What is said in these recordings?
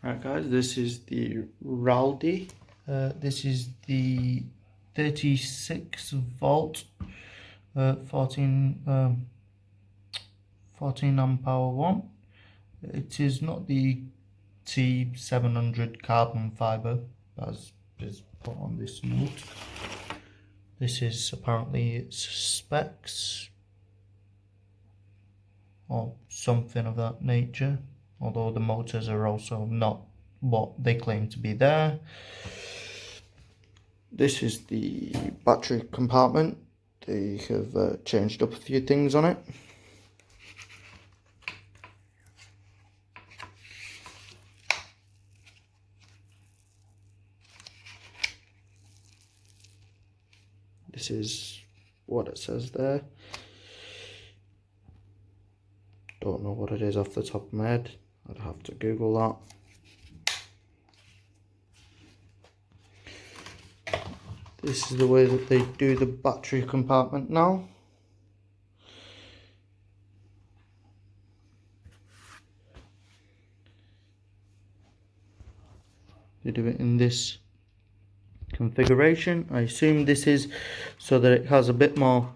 Right guys, this is the Raldey. This is the 36 volt 14 amp hour one. It is not the T700 carbon fiber as is put on this note. This is apparently its specs or something of that nature, although the motors are also not what they claim to be there. This is the battery compartment. They have changed up a few things on it. This is what it says there. Don't know what it is off the top of my head. I'd have to Google that. This is the way that they do the battery compartment now. They do it in this configuration. I assume this is so that it has a bit more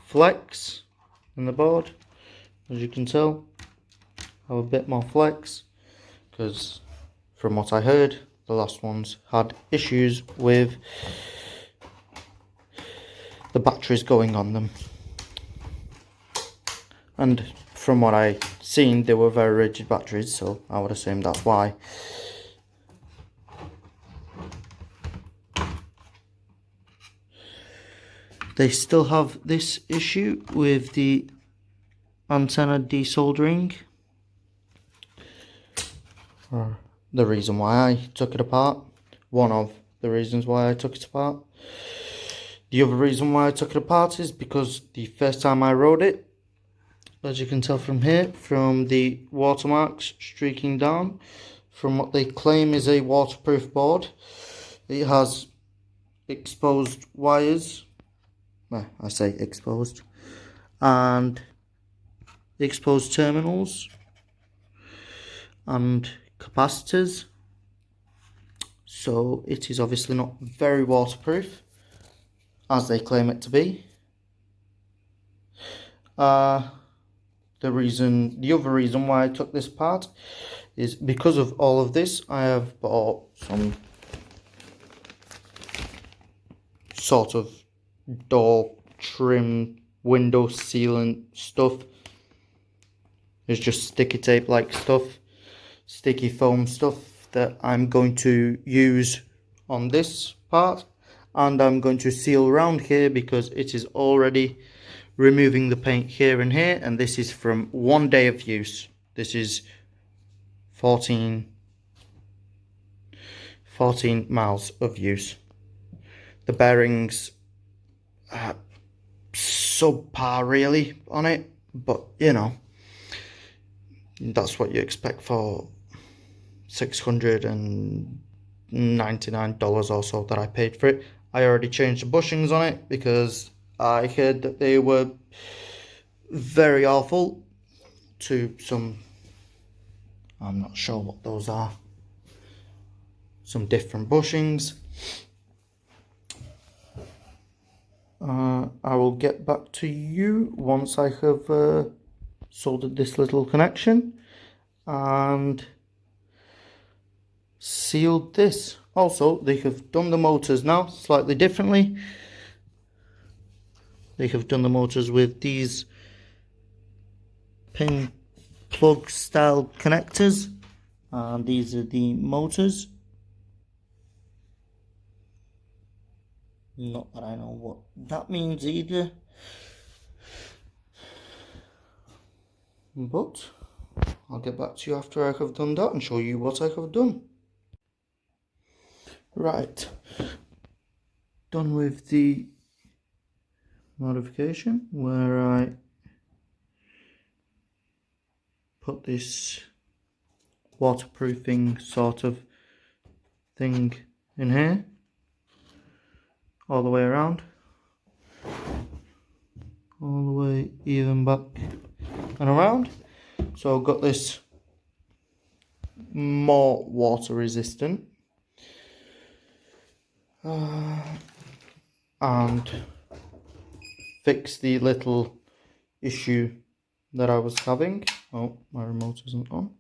flex in the board. As you can tell, have a bit more flex, because from what I heard, the last ones had issues with the batteries going on them, and from what I seen, they were very rigid batteries, so I would assume that's why. They still have this issue with the antenna desoldering, or the reason why I took it apart. One of the reasons why I took it apart. The other reason why I took it apart is because the first time I rode it, as you can tell from here, from the watermarks streaking down, from what they claim is a waterproof board, it has exposed wires. Well, I say exposed, and exposed terminals and capacitors, so it is obviously not very waterproof as they claim it to be. The other reason why I took this apart is because of all of this. I have bought some sort of door trim, window sealant stuff. It's just sticky tape like stuff, sticky foam stuff that I'm going to use on this part, and I'm going to seal around here because it is already removing the paint here and here, and this is from 1 day of use. This is 14 miles of use. The bearings are subpar really on it, but you know, that's what you expect for $699 or so that I paid for it. I already changed the bushings on it because I heard that they were very awful to some, I'm not sure what those are, some different bushings. I will get back to you once I have soldered this little connection and sealed this. Also, they have done the motors now slightly differently. They have done the motors with these pin plug style connectors, and these are the motors. Not that I know what that means either, but I'll get back to you after I have done that and show you what I have done. Right, done with the modification where I put this waterproofing sort of thing in here all the way around, all the way even back and around. So I've got this more water resistant. And fix the little issue that I was having. Oh, my remote isn't on.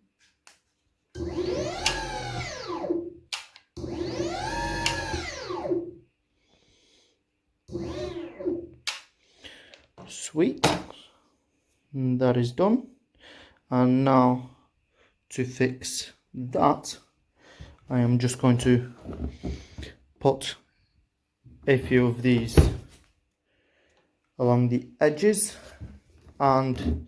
Sweet. And that is done. And now to fix that, I am just going to put a few of these along the edges and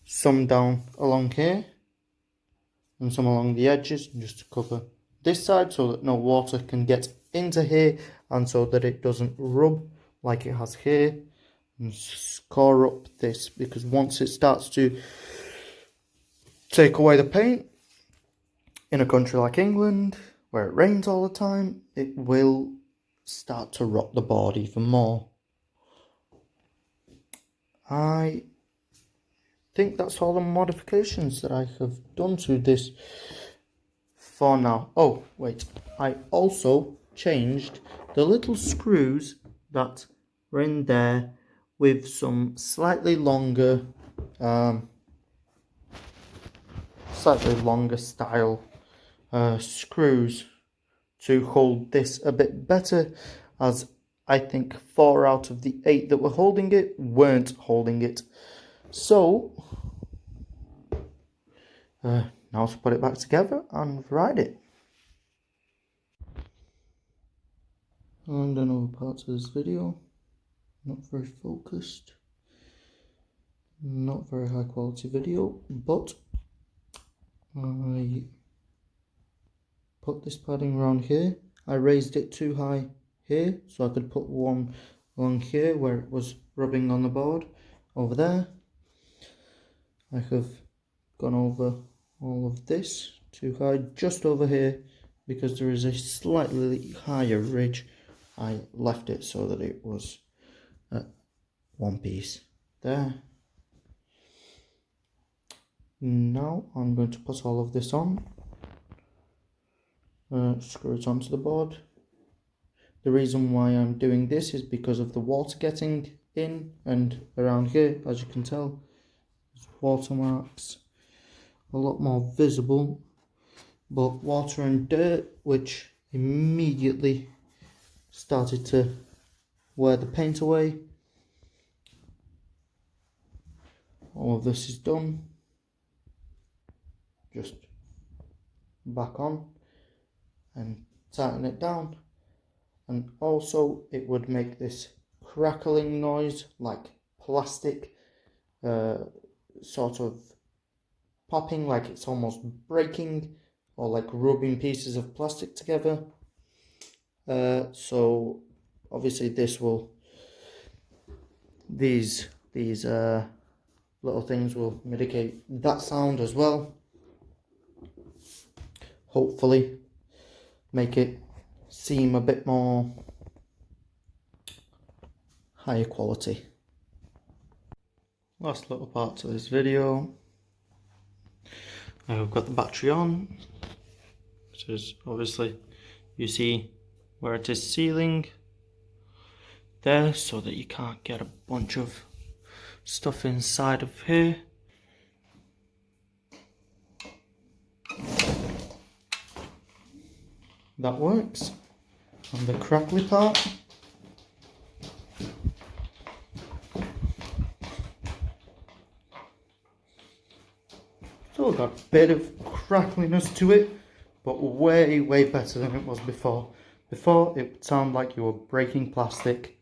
some down along here and some along the edges, just to cover this side so that no water can get into here and so that it doesn't rub like it has here and score up this, because once it starts to take away the paint in a country like England where it rains all the time, it will start to rot the board even more. I think that's all the modifications that I have done to this for now. Oh wait, I also changed the little screws that were in there with some slightly longer style screws to hold this a bit better, as I think 4 out of the 8 that were holding it weren't holding it. So now to put it back together and ride it. And another part of this video, not very focused, not very high quality video, but I put this padding around here. I raised it too high here so I could put one along here where it was rubbing on the board. Over there I have gone over all of this too high just over here because there is a slightly higher ridge. I left it so that it was at one piece there. Now I'm going to put all of this on, screw it onto the board. The reason why I'm doing this is because of the water getting in and around here. As you can tell, there's watermarks, a lot more visible, but water and dirt which immediately started to wear the paint away. All of this is done. Just back on and tighten it down, and also it would make this crackling noise like plastic sort of popping, like it's almost breaking, or like rubbing pieces of plastic together. So obviously this will, these little things will mitigate that sound as well. Hopefully make it seem a bit more higher quality. Last little part to this video. I've got the battery on, which is obviously, you see where it is sealing there so that you can't get a bunch of stuff inside of here. That works. And the crackly part, still got a bit of crackliness to it, but way better than it was before. Before it would sound like you were breaking plastic,